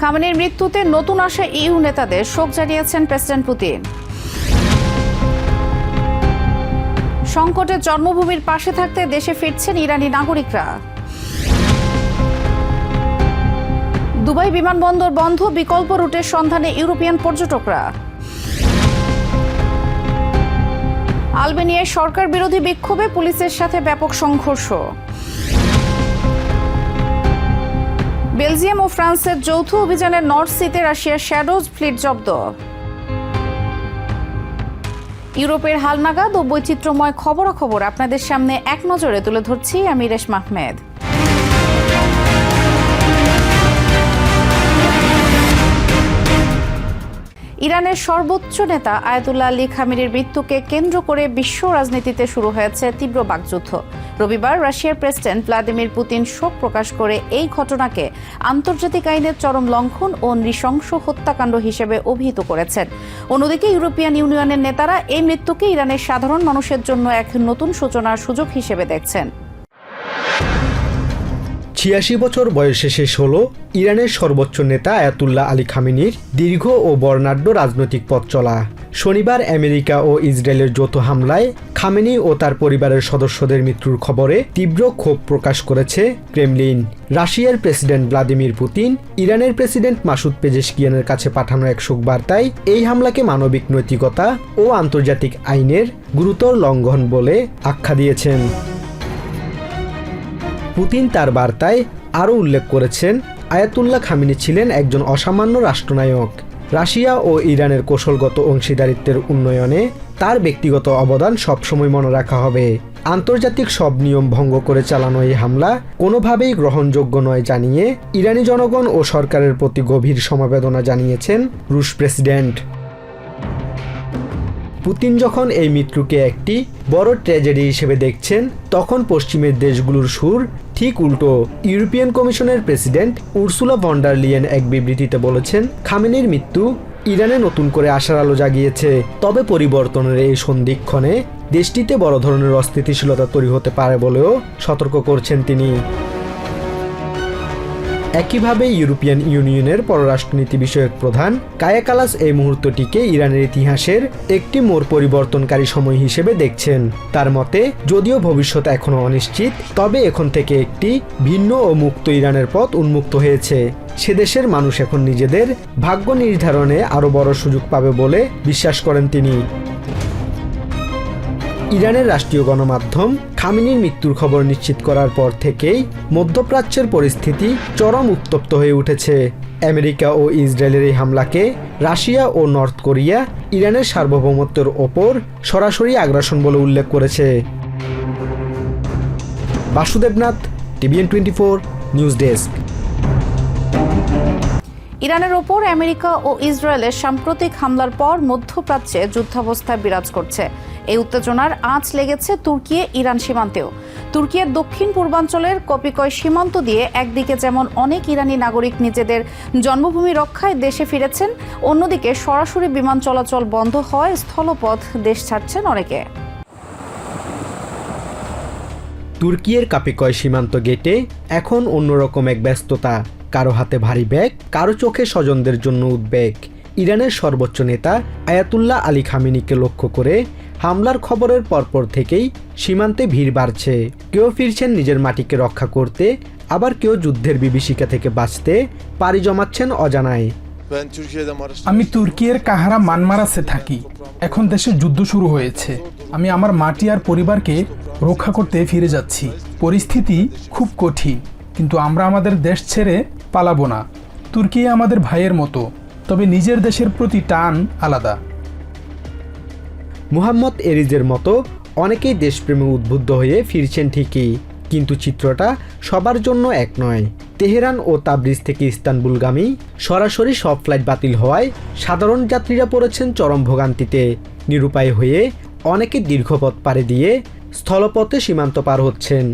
খামেনির মৃত্যুতে নতুন আসা ইইউ নেতাদের শোক জানিয়েছেন প্রেসিডেন্ট পুতিন। সংকটের জন্মভূমির পাশে থাকতে দেশে ফিরছেন ইরানি নাগরিকরা। দুবাই বিমানবন্দর বন্ধ, বিকল্প রুটের সন্ধানে ইউরোপিয়ান পর্যটকরা। আলবেনিয়ায় সরকার বিরোধী বিক্ষোভে পুলিশের সাথে ব্যাপক সংঘর্ষ। বেলজিয়াম ও ফ্রান্সের যৌথ অভিযানে নর্থ সিতে রাশিয়ার শ্যাডোজ ফ্লিট জব্দ। ইউরোপের হালনাগাদ ও বৈচিত্র্যময় খবরাখবর আপনাদের সামনে এক নজরে তুলে ধরছি আমি রেশমা আহমেদ। ইরানের সর্বোচ্চ নেতা আয়াতুল্লাহ আলী খামেনির মৃত্যুকে কেন্দ্র করে বিশ্ব রাজনীতিতে শুরু হয়েছে তীব্র বাকযুদ্ধ। রবিবার রাশিয়ার প্রেসিডেন্ট ভ্লাদিমির পুতিন শোক প্রকাশ করে এই ঘটনাকে আন্তর্জাতিক আইনের চরম লঙ্ঘন ও নৃশংস হত্যাকাণ্ড হিসেবে অভিহিত করেছেন। অন্যদিকে ইউরোপিয়ান ইউনিয়নের নেতারা এই মৃত্যুকে ইরানের সাধারণ মানুষের জন্য এক নতুন সূচনার সুযোগ হিসেবে দেখছেন। ৮৬ বছর বয়সে শেষ হল ইরানের সর্বোচ্চ নেতা আয়াতুল্লাহ আলী খামেনির দীর্ঘ ও বর্ণাঢ্য রাজনৈতিক পথ চলা। শনিবার আমেরিকা ও ইসরায়েলের যৌথ হামলায় খামেনি ও তার পরিবারের সদস্যদের মৃত্যুর খবরে তীব্র ক্ষোভ প্রকাশ করেছে ক্রেমলিন। রাশিয়ার প্রেসিডেন্ট ভ্লাদিমির পুতিন ইরানের প্রেসিডেন্ট মাসুদ পেজেশকিয়ানের কাছে পাঠানো এক শোক বার্তায় এই হামলাকে মানবিক নৈতিকতা ও আন্তর্জাতিক আইনের গুরুতর লঙ্ঘন বলে আখ্যা দিয়েছেন। পুতিন তার বার্তায় আরও উল্লেখ করেছেন, আয়াতুল্লাহ খামেনি ছিলেন একজন অসামান্য রাষ্ট্রনায়ক। রাশিয়া ও ইরানের কৌশলগত অংশীদারিত্বের উন্নয়নে তার ব্যক্তিগত অবদান সবসময় মনে রাখা হবে। আন্তর্জাতিক সব নিয়ম ভঙ্গ করে চালানো এই হামলা কোনোভাবেই গ্রহণযোগ্য নয় জানিয়ে ইরানি জনগণ ও সরকারের প্রতি গভীর সমবেদনা জানিয়েছেন রুশ প্রেসিডেন্ট। পুতিন যখন এই মৃত্যুকে একটি বড় ট্র্যাজেডি হিসেবে দেখছেন, তখন পশ্চিমের দেশগুলোর সুর ঠিক উল্টো। ইউরোপিয়ান কমিশনের president Ursula von der Leyen এক বিবৃতিতে বলেছেন, খামেনির মৃত্যু ইরানে নতুন করে আশার আলো জাগিয়েছে। তবে পরিবর্তনের এই সন্ধিক্ষণে দেশটিতে বড় ধরনের অস্থিতিশীলতা তৈরি হতে পারে বলেও সতর্ক করছেন তিনি। একইভাবে ইউরোপিয়ান ইউনিয়নের পররাষ্ট্রনীতি বিষয়ক প্রধান কায়া কালাস এই মুহূর্তটিকে ইরানের ইতিহাসের একটি মোড় পরিবর্তনকারী সময় হিসেবে দেখছেন। তার মতে, যদিও ভবিষ্যৎ এখনও অনিশ্চিত, তবে এখন থেকে একটি ভিন্ন ও মুক্ত ইরানের পথ উন্মুক্ত হয়েছে। সে দেশের মানুষ এখন নিজেদের ভাগ্য নির্ধারণে আরও বড় সুযোগ পাবে বলে বিশ্বাস করেন তিনি। ইরানের রাষ্ট্রীয় গণমাধ্যম খামেনির মৃত্যুর খবর নিশ্চিত করার পর থেকেই মধ্যপ্রাচ্যের পরিস্থিতি চরম উত্তপ্ত হয়ে উঠেছে। আমেরিকা ও ইসরায়েলের এই হামলাকে রাশিয়া ও নর্থ কোরিয়া ইরানের সার্বভৌমত্বের ওপর সরাসরি আগ্রাসন বলে উল্লেখ করেছে। Basudebnath, TVN24 news desk. ইরানের ওপর আমেরিকা ও ইসরায়েলের সাম্প্রতিক হামলার পর মধ্যপ্রাচ্যে যুদ্ধাবস্থা বিরাজ করছে। এই উত্তেজনার আঁচ লেগেছে তুর্কি ইরান সীমান্তেও। তুর্কির দক্ষিণ পূর্বাঞ্চলের কপিকয় সীমান্ত দিয়ে একদিকে যেমন অনেক ইরানি নাগরিক নিজেদের জন্মভূমি রক্ষায় দেশে ফিরেছেন, অন্যদিকে সরাসরি বিমান চলাচল বন্ধ হওয়ায় স্থলপথ দেশ ছাড়ছেন অনেকে। তুর্কির কাপিকয় সীমান্ত গেটে এখন অন্যরকম এক ব্যস্ততা। কারো হাতে ভারী ব্যাগ, কারো চোখে স্বজনদের জন্য উদ্বেগ। ইরানের সর্বোচ্চ নেতা আয়াতুল্লাহ আলী খামেনিকে লক্ষ্য করে হামলার খবরের পরপর থেকেই সীমান্তে ভিড় বাড়ছে। কেউ ফিরছেন নিজের মাটিকে রক্ষা করতে, আবার কেউ যুদ্ধের বিভীষিকা থেকে বাঁচতে পাড়ি জমাচ্ছেন অজানায়। আমি তুর্কির কাহারা মানমারাসে থাকি। এখন দেশে যুদ্ধ শুরু হয়েছে। আমি আমার মাটি আর পরিবারকে রক্ষা করতে ফিরে যাচ্ছি। পরিস্থিতি খুব কঠিন, কিন্তু আমরা আমাদের দেশ ছেড়ে পালাবো না। তুর্কি আমাদের ভাইয়ের মতো, তবে নিজের দেশের প্রতি টান আলাদা। মুহাম্মদ এরিজের মতো অনেকেই দেশপ্রেমে উদ্বুদ্ধ হয়ে ফিরছেন ঠিকই, কিন্তু চিত্রটা সবার জন্য এক নয়। তেহরান ও তাবরিজ থেকে ইস্তানবুলগামী সরাসরি সব ফ্লাইট বাতিল হওয়ায় সাধারণ যাত্রীরা পড়েছেন চরম ভোগান্তিতে। নিরুপায় হয়ে অনেকে দীর্ঘপথ পাড়ি দিয়ে স্থলপথে সীমান্ত পার হচ্ছেন।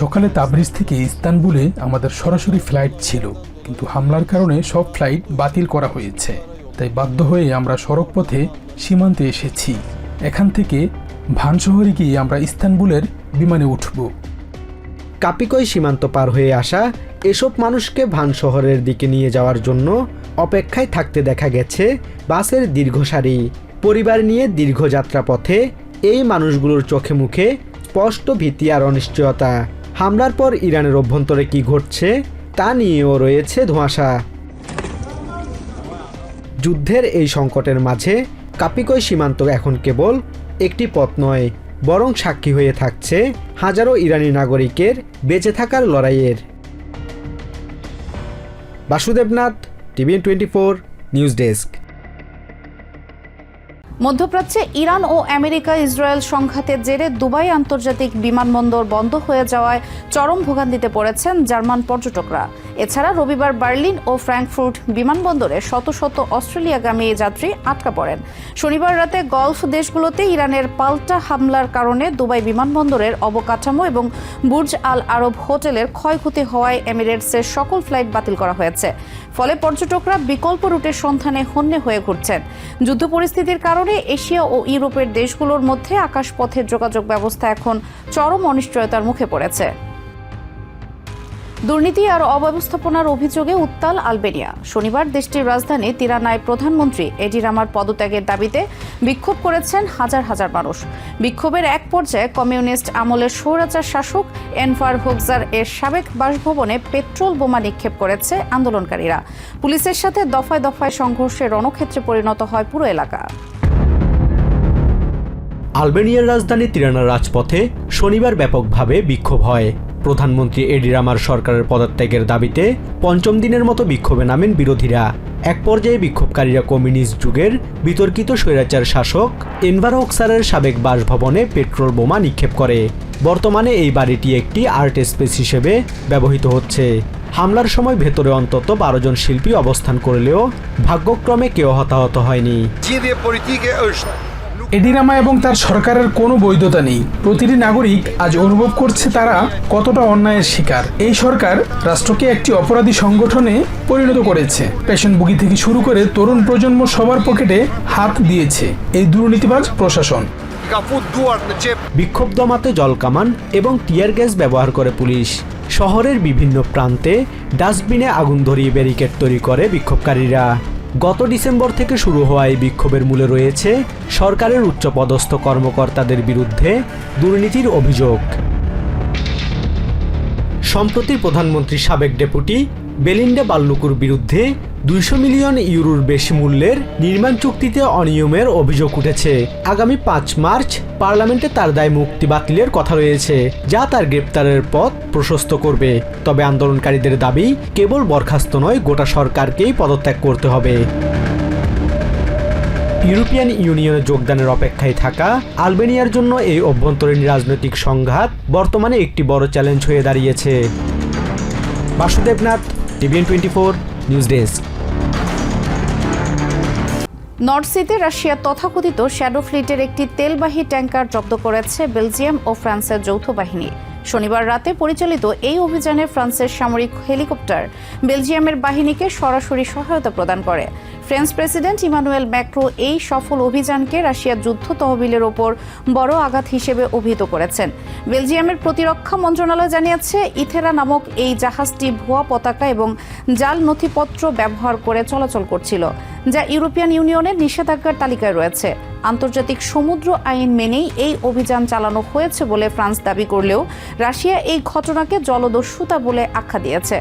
সকালে তাবরিজ থেকে ইস্তানবুলে আমাদের সরাসরি ফ্লাইট ছিল, কিন্তু হামলার কারণে সব ফ্লাইট বাতিল করা হয়েছে। তাই বাধ্য হয়ে আমরা সড়ক পথে সীমান্তে এসেছি। এখান থেকে ভান শহরে গিয়ে আমরা ইস্তানবুলের বিমানে উঠব। কাপিকই সীমান্ত পার হয়ে আসা এসব মানুষকে ভান শহরের দিকে নিয়ে যাওয়ার জন্য অপেক্ষায় থাকতে দেখা গেছে বাসের দীর্ঘ সারি। পরিবার নিয়ে দীর্ঘ যাত্রাপথে এই মানুষগুলোর চোখে মুখে স্পষ্ট ভীতি আর অনিশ্চয়তা। হামলার পর ইরানের অভ্যন্তরে কি ঘটছে তা নিয়েও রয়েছে ধোঁয়াশা। যুদ্ধের এই সংকটের মাঝে কাপিকই সীমান্ত এখন কেবল একটি পথ নয়, বরং সাক্ষী হয়ে থাকছে হাজারো ইরানি নাগরিকের বেঁচে থাকার লড়াইয়ের। Basudebnath, TVN24 news desk. মধ্যপ্রাচ্যে ইরান ও আমেরিকা ইসরায়েল সংঘাতের জেরে দুবাই আন্তর্জাতিক বিমানবন্দর বন্ধ হয়ে যাওয়ায় চরম ভোগান্তিতে পড়েছেন জার্মান পর্যটকরা। এছাড়া রবিবার বার্লিন ও ফ্র্যাঙ্কফুর্ট বিমানবন্দরে শত শত অস্ট্রেলিয়াগামী যাত্রী আটকা পড়েন। শনিবার রাতে গলফ দেশগুলোতে ইরানের পাল্টা হামলার কারণে দুবাই বিমানবন্দরের অবকাঠামো এবং বুর্জ আল আরব হোটেলের ক্ষয়ক্ষতি হওয়ায় এমিরেটসের সকল ফ্লাইট বাতিল করা হয়েছে। ফলে পর্যটকরা বিকল্প রুটের সন্ধানে হন্যে হয়ে ঘুরছেন। যুদ্ধ পরিস্থিতির কারণে এশিয়া ও ইউরোপের দেশগুলোর মধ্যে আকাশপথের যোগাযোগ ব্যবস্থা এখন চরম অনিশ্চয়তার মুখে পড়েছে। দুর্নীতি আর অব্যবস্থাপনার অভিযোগে উত্তাল আলবেনিয়া। শনিবার দেশটির রাজধানী তিরানায় প্রধানমন্ত্রী এডি রামার পদত্যাগের দাবিতে বিক্ষোভ করেছেন হাজার হাজার মানুষ। বিক্ষোভের এক পর্যায়ে কমিউনিস্ট আমলের স্বৈরাচার শাসক এনভার হোগজার এর সাবেক বাসভবনে পেট্রোল বোমা নিক্ষেপ করেছে আন্দোলনকারীরা। পুলিশের সাথে দফায় দফায় সংঘর্ষের রণক্ষেত্রে পরিণত হয় পুরো এলাকা। আলবেনিয়ার রাজধানী তিরানার রাজপথে শনিবার ব্যাপকভাবে বিক্ষোভ হয়। প্রধানমন্ত্রী এডি রামার সরকারের পদত্যাগের দাবিতে পঞ্চম দিনের মতো বিক্ষোভে নামেন বিরোধীরা। এক পর্যায়ে বিক্ষোভকারীরা কমিউনিস্ট যুগের বিতর্কিত স্বৈরাচার শাসক এনভার হোগজারের সাবেক বাসভবনে পেট্রোল বোমা নিক্ষেপ করে। বর্তমানে এই বাড়িটি একটি আর্ট স্পেস হিসেবে ব্যবহৃত হচ্ছে। হামলার সময় ভেতরে অন্তত 12 জন শিল্পী অবস্থান করলেও ভাগ্যক্রমে কেউ হতাহত হয়নি। এডি রামা এবং তার সরকারের কোনো বৈধতা নেই। প্রতিটি নাগরিক আজ অনুভব করছে তারা কতটা অন্যায়ের শিকার। এই সরকার রাষ্ট্রকে একটি অপরাধী সংগঠনে পরিণত করেছে। পেশেন্টভোগী থেকে শুরু করে তরুণ প্রজন্ম সবার পকেটে হাত দিয়েছে এই দুর্নীতিবাজ প্রশাসন। বিক্ষোভ দমাতে জলকামান এবং টিয়ার গ্যাস ব্যবহার করে পুলিশ। শহরের বিভিন্ন প্রান্তে ডাস্টবিনে আগুন ধরিয়ে ব্যারিকেড তৈরি করে বিক্ষোভকারীরা। গত ডিসেম্বর থেকে শুরু হওয়া এই বিক্ষোভের মূলে রয়েছে সরকারের উচ্চপদস্থ কর্মকর্তাদের বিরুদ্ধে দুর্নীতির অভিযোগ। সম্প্রতি প্রধানমন্ত্রীর সাবেক ডেপুটি বেলিন্ডা বাল্লুকুর বিরুদ্ধে 200 মিলিয়ন ইউরোর বেশি মূল্যের নির্মাণ চুক্তিতে অনিয়মের অভিযোগ উঠেছে। আগামী 5 মার্চ পার্লামেন্টে তার দায় মুক্তি বাতিলের কথা রয়েছে, যা তার গ্রেপ্তারের পথ প্রশস্ত করবে। তবে আন্দোলনকারীদের দাবি কেবল বরখাস্ত নয়, গোটা সরকারকেই পদত্যাগ করতে হবে। ইউরোপিয়ান ইউনিয়নে যোগদানের অপেক্ষায় থাকা আলবেনিয়ার জন্য এই অভ্যন্তরীণ রাজনৈতিক সংঘাত বর্তমানে একটি বড় চ্যালেঞ্জ হয়ে দাঁড়িয়েছে। Basudebnath, TVN24 news desk. North সিতে রাশিয়ার তথাকথিত শ্যাডো ফ্লিটের একটি তেলবাহী ট্যাঙ্কার জব্দ করেছে বেলজিয়াম ও ফ্রান্সের যৌথ বাহিনী। শনিবার রাতে পরিচালিত এই অভিযানে ফ্রান্সের সামরিক হেলিকপ্টার বেলজিয়ামের বাহিনীকে সরাসরি সহায়তা প্রদান করে। ফ্রেঞ্চ প্রেসিডেন্ট ইমানুয়েল ম্যাক্রো এই সফল অভিযানকে রাশিয়ার যুদ্ধ তহবিলের ওপর বড় আঘাত হিসেবে অভিহিত করেছেন। বেলজিয়ামের প্রতিরক্ষা মন্ত্রণালয় জানিয়েছে, ইথেরা নামক এই জাহাজটি ভুয়া পতাকা এবং জাল নথিপত্র ব্যবহার করে চলাচল করছিল, যা ইউরোপিয়ান ইউনিয়নের নিষেধাজ্ঞার তালিকায় রয়েছে। আন্তর্জাতিক সমুদ্র আইন মেনেই এই অভিযান চালানো হয়েছে বলে ফ্রান্স দাবি করলেও রাশিয়া এই ঘটনাকে জলদস্যুতা বলে আখ্যা দিয়েছে।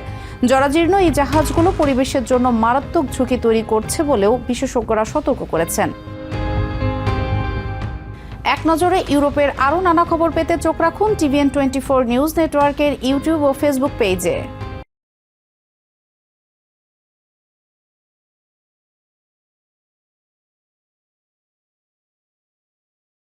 জরাজীর্ণ এই জাহাজগুলো পরিবেশের জন্য মারাত্মক ঝুঁকি তৈরি করছে বলেও বিশেষজ্ঞরা সতর্ক করেছেন। এক নজরে ইউরোপের আরও নানা খবর পেতে চোখ রাখুন TVN24 নিউজ নেটওয়ার্কের ইউটিউব ও ফেসবুক পেজে।